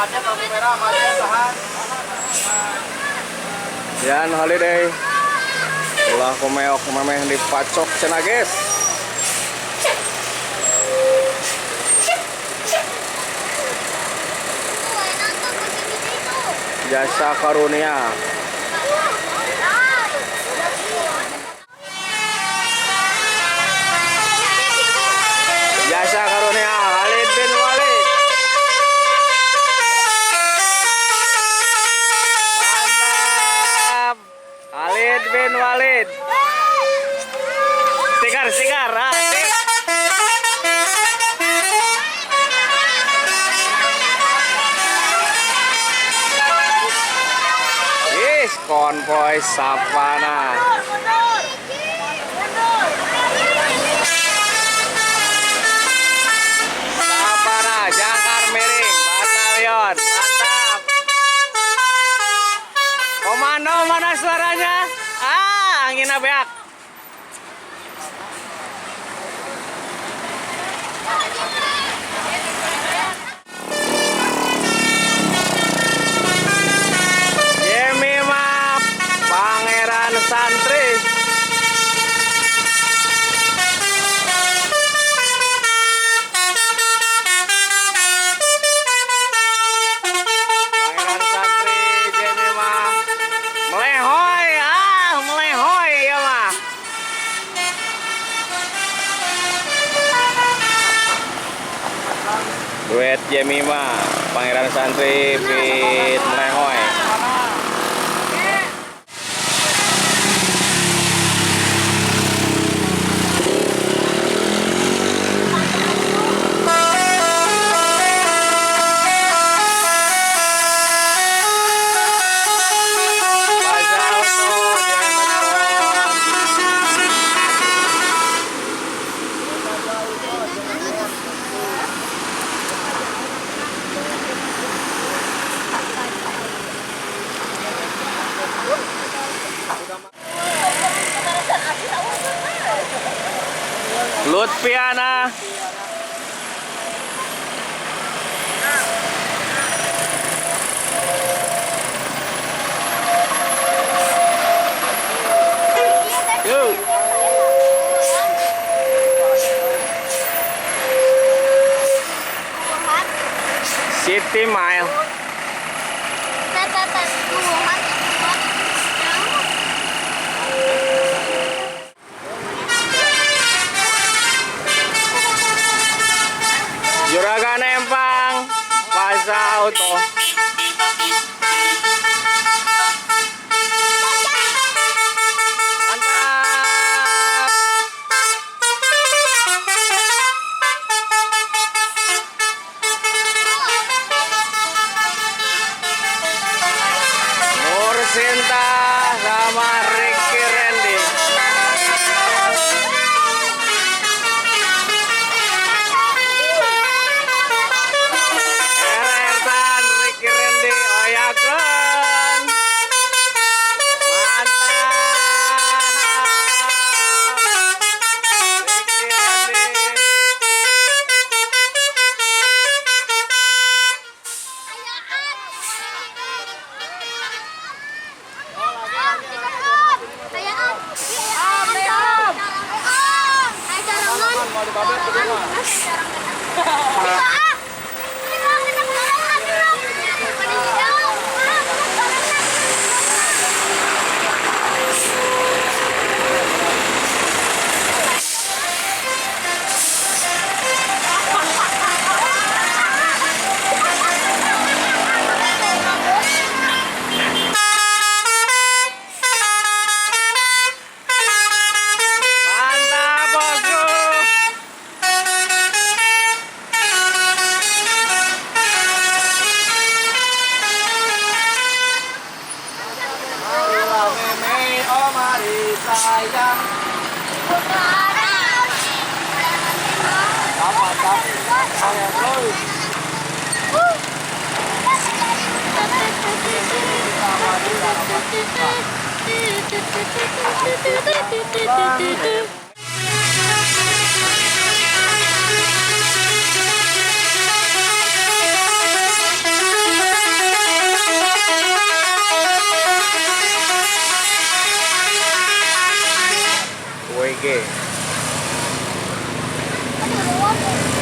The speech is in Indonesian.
Semangatnya lampu merah, Marian tahan. Yan holiday. Ulah kumeok memeh dipacok cenah guys. Jasa karunia. Jasa karunia Khalid bin Walid. Mantap. Khalid bin Walid. Sigar. Konvoy Savana. Savana Jangkar Miring Batalion. Mantap. Komando mana suaranya? Angin beak. Santri Pangeran Santri Jemi mah melehoy ya mah. Duet Jemi mah Pangeran Santri fit melehoy. Lutfiana City Mile. Juragan Empang Plaza Auto. Mantap. Nur Sinta sama Ricky Randy. reggae. Ano,